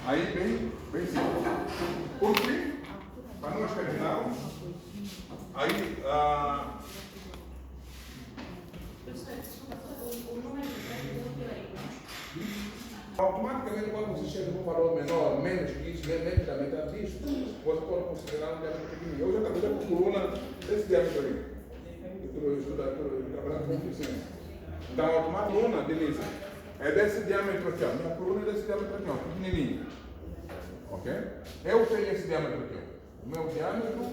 Aí, bem simples. Por fim, para nós terminarmos, aí, automaticamente, quando você chega num valor menor, menos disso, menos da metade disso, você pode considerar um diâmetro pequenininho. Eu já trabalhei com coluna desse diâmetro aí. Eu trabalhando com eficiência. Então, a coluna, Denise, é desse diâmetro aqui, ó. Minha coluna é desse diâmetro aqui, ó, pequenininho. Ok? Eu tenho esse diâmetro aqui, ó. O meu diâmetro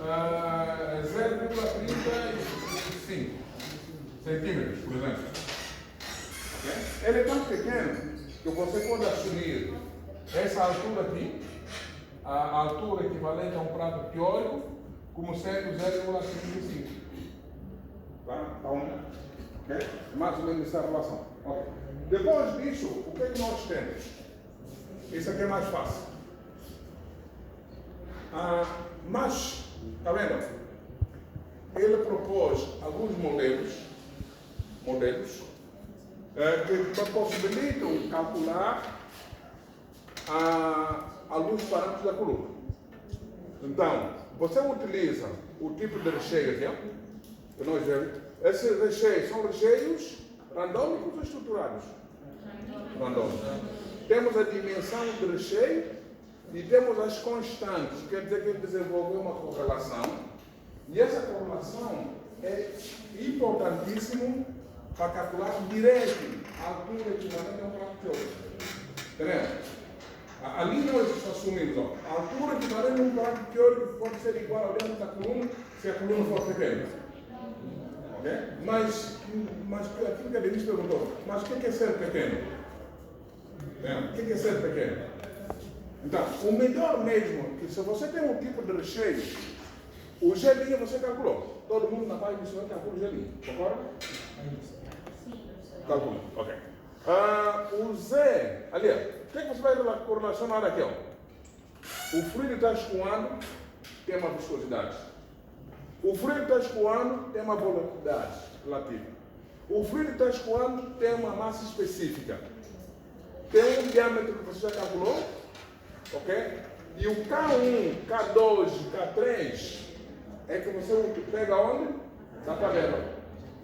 é 0,35 centímetros, por exemplo. Okay? Ele é tão pequeno que você pode assumir essa altura aqui, a altura equivalente a um prato teórico, como sendo 0,35. Tá? Okay? Mais ou menos essa relação. Okay. Depois disso, o que é que nós temos? Isso aqui é mais fácil. Mas, está vendo? Ele propôs alguns modelos que possibilitam calcular a luz dos parâmetros da coluna. Então, você utiliza o tipo de recheio aqui, ó, que nós vemos. Esses recheios são recheios randômicos ou estruturados? Randômicos. Temos a dimensão do recheio e temos as constantes, quer dizer que ele desenvolveu uma correlação. E essa correlação é importantíssima para calcular direito a altura equivalente a um prato teórico. Entendeu? Ali nós assumimos, ó, a altura equivalente a um prato teórico pode ser igual ao diâmetro da coluna se a coluna for pequena. Ok? Mas aquilo que a Denise perguntou, mas o que é ser pequeno? O que é ser pequeno? Então, o melhor mesmo, que se você tem um tipo de recheio, o gelinho você calculou. Todo mundo na página de calcula o gelinho, concorda? Calcula, ok. O Z, ali, ó, o que você vai correlacionar aqui? Ó? O fluido está escoando, tem uma viscosidade. O fluido está escoando, tem uma volatilidade relativa. O fluido está escoando, tem uma massa específica. Tem um diâmetro que você já calculou, ok? E o K1, K2, K3 é que você pega onde? Na tabela.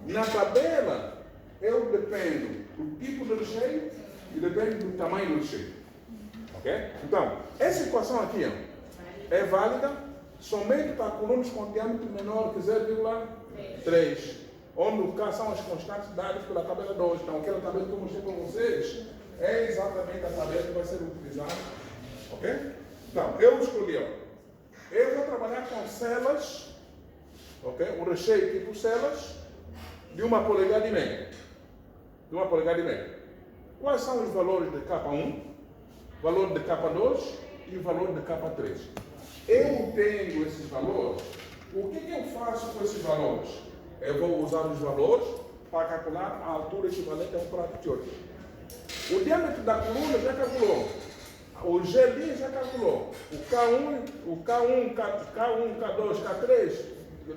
Na tabela, eu dependo do tipo de recheio e depende do tamanho do recheio. Ok? Então, essa equação aqui ó, é válida somente para colunas com diâmetro menor que 0,3, onde o K são as constantes dadas pela tabela 2. Então, aquela tabela que eu mostrei para vocês é exatamente a tabela que vai ser utilizada. Ok? Então, eu escolhi, ó, eu vou trabalhar com celas, ok? Um recheio tipo celas de 1,5 polegada. De 1,5 polegada. Quais são os valores de K1, valor de K2 e o valor de K3? Eu tenho esses valores. O que eu faço com esses valores? Eu vou usar os valores para calcular a altura equivalente a um prato teórico. O diâmetro da coluna já calculou. O gelinho já calculou. O K1, K2, K3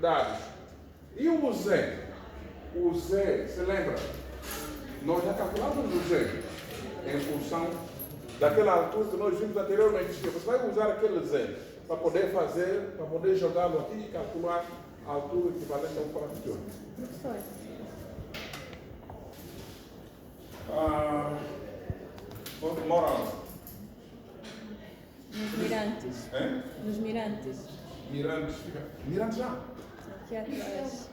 dados. E o Z? O Z, você lembra? Nós já calculamos o Z em função daquela altura que nós vimos anteriormente. Você vai usar aquele Z para poder fazer, para poder jogá-lo aqui e calcular a altura equivalente a um prato teórico. Onde mora? Nos Mirantes. É? Nos Mirantes. Mirantes, fica. Mirantes lá? Aqui atrás.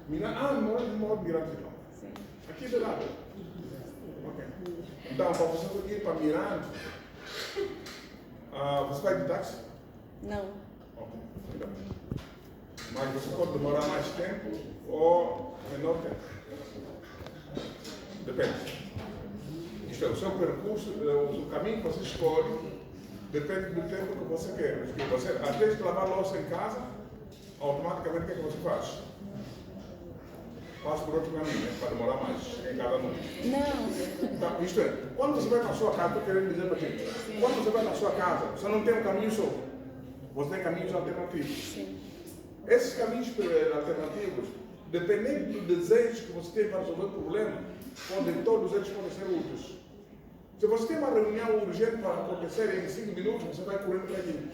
Mora no Mirantes então. Sim. Aqui do lado. Ok. Então, para você ir para Mirantes, você vai de táxi? Não. Ok. Mas você pode demorar mais tempo ou menor tempo. Depende. Isto é, o seu percurso, o caminho que você escolhe, depende do tempo que você quer. Porque você, às vezes, lavar louça em casa, automaticamente o que é que você faz? Passa por outro caminho, né? Para demorar mais em cada noite. Não. Então, isto é, quando você vai na sua casa, estou querendo dizer para ti, quando você vai na sua casa, você não tem um caminho só. Você tem caminhos alternativos. Sim. Esses caminhos alternativos, dependendo do desejo que você tem para resolver o problema, todos eles podem ser úteis. Se você tem uma reunião urgente para acontecer em 5 minutos, você vai correndo para aqui.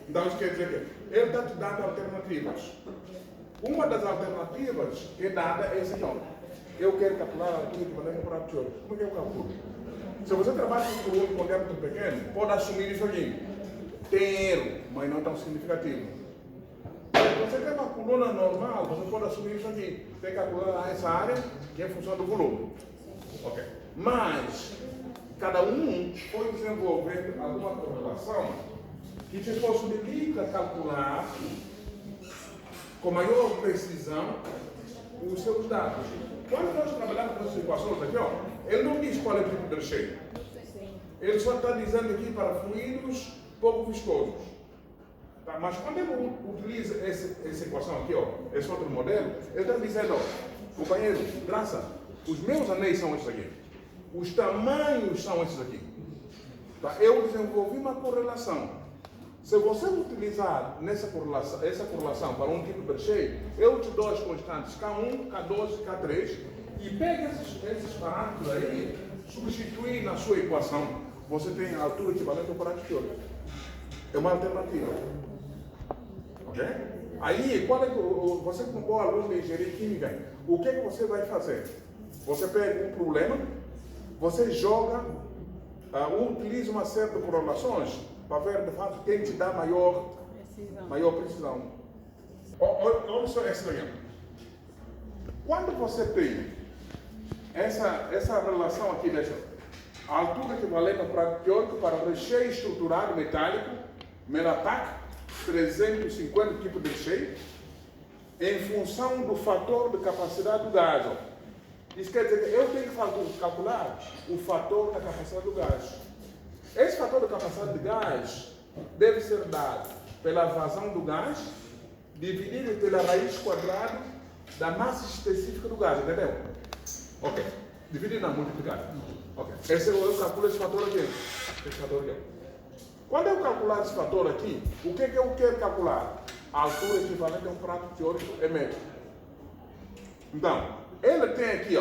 Então isso quer dizer que ele está te dando alternativas. Uma das alternativas que é dada é essa aqui. Eu quero calcular a altura equivalente para a teoria. Como é que eu calculo? Se você trabalha com um diâmetro pequeno, pode assumir isso aqui. Tem erro, mas não tão significativo. Se você tem uma coluna normal, você pode assumir isso aqui. Tem que calcular essa área que é em função do volume. Ok. Mas, cada um foi desenvolvendo alguma correlação que te possibilita calcular com maior precisão os seus dados. Quando nós trabalhamos com essas equações aqui, ele não diz qual é o tipo de recheio. Ele só está dizendo aqui para fluidos pouco viscosos. Tá? Mas quando ele utiliza essa equação aqui, esse outro modelo, ele está dizendo, companheiro, graça, os meus anéis são esses aqui. Os tamanhos são esses aqui. Tá? Eu desenvolvi uma correlação. Se você utilizar essa correlação para um tipo de recheio, eu te dou as constantes K1, K2, K3 e pega esses parâmetros aí, substitui na sua equação. Você tem a altura equivalente ao parâmetro teórico. É uma alternativa. Ok? Aí, você como bom aluno de engenharia química, o que você vai fazer? Você pega um problema, você joga, utiliza uma série de correlações para ver, de fato, quem te dá maior precisão. Olha só essa aqui. Quando você tem essa relação aqui, a altura equivalente ao prato teórico para o recheio estruturado metálico, MELAPAC, 350 tipos de recheio, em função do fator de capacidade do gás. Isso quer dizer que eu tenho que calcular o fator da capacidade do gás. Esse fator de capacidade de gás deve ser dado pela vazão do gás dividido pela raiz quadrada da massa específica do gás, entendeu? Ok. Dividido na multiplicada. Ok. Eu calculo esse fator aqui. Quando eu calcular esse fator aqui, o que eu quero calcular? A altura equivalente a um prato teórico é metro. Então, ele tem aqui,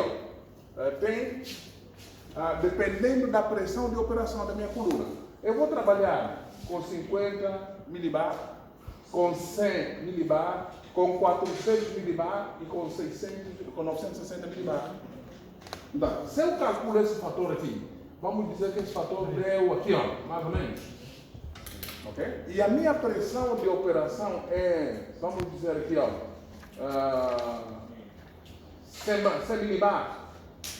dependendo da pressão de operação da minha coluna. Eu vou trabalhar com 50 milibar, com 100 milibar, com 400 milibar e com 960 milibar. Então, se eu calculo esse fator aqui, vamos dizer que esse fator deu aqui, mais ou menos. Ok? E a minha pressão de operação é, vamos dizer aqui, 100 milibar.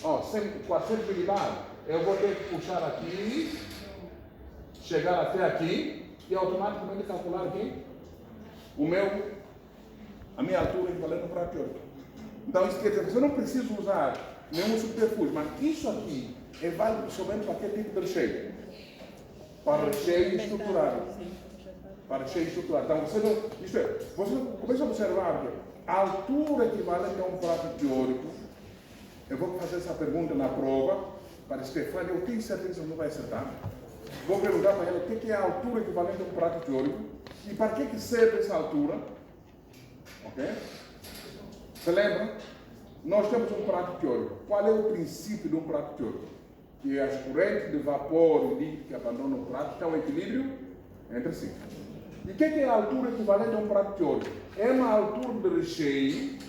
400 milibar, eu vou ter que puxar aqui, chegar até aqui e automaticamente calcular aqui a minha altura equivalente ao prato teórico. Então isso quer dizer que você não precisa usar nenhum subterfúgio, mas isso aqui é válido somente para aquele tipo de recheio. Para recheio estruturado. Para recheio estruturado. Então você começa a observar que a altura equivalente a um prato teórico. Eu vou fazer essa pergunta na prova para Stefania, eu tenho certeza que não vai acertar. Vou perguntar para ela o que é a altura equivalente a um prato teórico e para que serve essa altura. Ok? Você lembra? Nós temos um prato teórico. Qual é o princípio de um prato teórico? Que as correntes de vapor e líquido que abandonam o prato estão em equilíbrio entre si. E o que é a altura equivalente a um prato teórico? É uma altura de recheio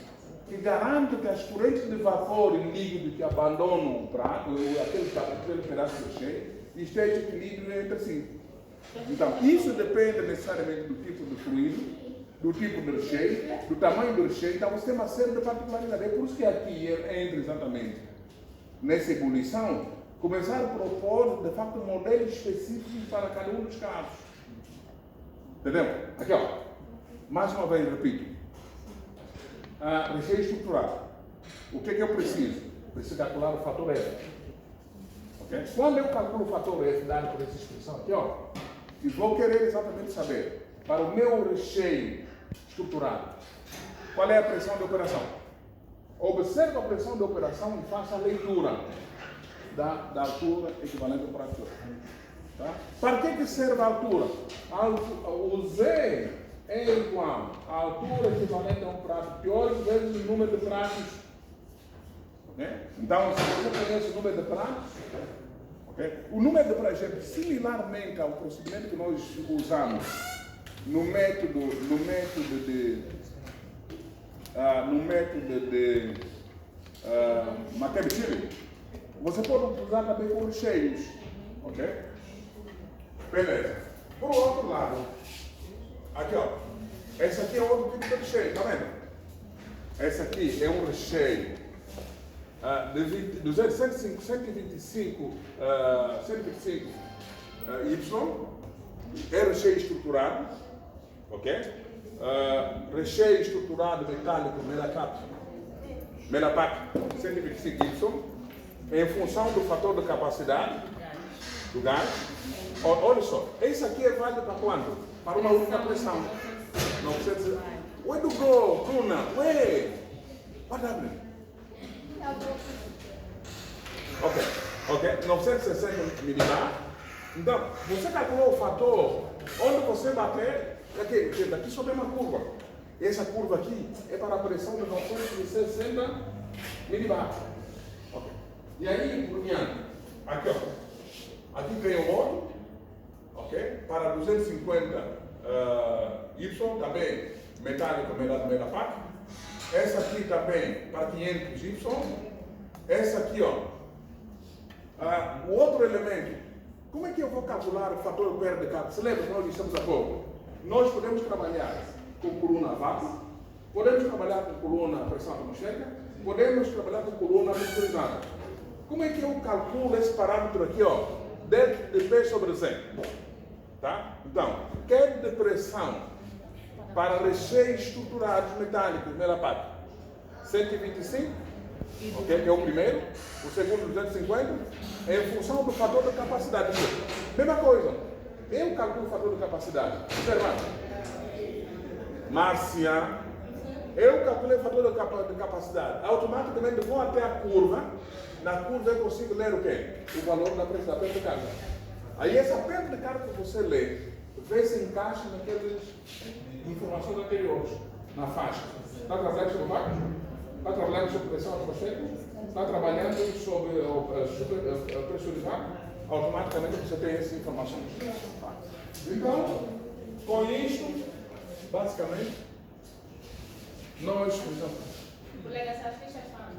que garante que as correntes de vapor e líquido que abandonam o prato, aquele pedaço de recheio, esteja em equilíbrio entre si. Então, isso depende necessariamente do tipo de fluido, do tipo de recheio, do tamanho do recheio. Então, você tem uma série de particularidades. É por isso que aqui entra exatamente nessa ebulição, começar a propor, de facto, modelos específicos para cada um dos casos. Entendeu? Aqui, mais uma vez, repito. Recheio estruturado. O que eu preciso? Preciso calcular o fator F. Okay? Quando eu calculo o fator F dado por essa expressão aqui, eu vou querer exatamente saber, para o meu recheio estruturado, qual é a pressão de operação. Observe a pressão de operação e faça a leitura da altura equivalente ao prato teórico. Tá? Para que serve a altura? O Z é igual à altura equivalente a um prato teórico vezes o número de pratos. Okay? Então, se você conhece o número de pratos, Okay? O número de projetos, similarmente ao procedimento que nós usamos no método de McCabe-Tilly, você pode usar também com recheios. Ok? Beleza. Por outro lado, aqui ó, esse aqui é outro tipo de recheio, tá vendo? Esse aqui é um recheio de 125 Y, é recheio estruturado, ok? Recheio estruturado metálico Melapac 125 Y, em função do fator de capacidade do gás. Olha só, esse aqui é válido para quando? Para uma única pressão. 900. Where do go, Bruna? Where? What happened? Ok, 960 milibar. Então, você calculou o fator onde você bater, daqui sobe uma curva. Essa curva aqui é para a pressão de 960 milibar. Ok. E aí, Bruniano, aqui ó, aqui tem o modo, ok? Para 250 Y, também metálico Melapac. Essa aqui também para 500 Y. Essa aqui, ó. O outro elemento, como é que eu vou calcular o fator de perda de carga? Se lembra que nós dissemos há pouco? Nós podemos trabalhar com coluna a vácuo, podemos trabalhar com coluna a pressão atmosférica, podemos trabalhar com coluna pressurizada. Como é que eu calculo esse parâmetro aqui, ó? Dentro de P sobre Z. Tá? Então, queda de pressão para recheios estruturados metálicos, Melapac, 125, ok? Que é o primeiro. O segundo, 250, em função do fator de capacidade. Mesma coisa, eu calculo o fator de capacidade. Observa. Márcia, eu calculei o fator de capacidade. Automaticamente vou até a curva. Na curva eu consigo ler o quê? O valor da pressão, da perda de carga. Aí essa perda de carga que você lê, vê se encaixa naquelas informações anteriores, na faixa. Está trabalhando sobre vácuo? Está trabalhando sobre pressão atmosférica? Está trabalhando sobre pressurizado? Automaticamente você tem essas informações. Então, com isto, basicamente, nós... Colega, essas fichas falam.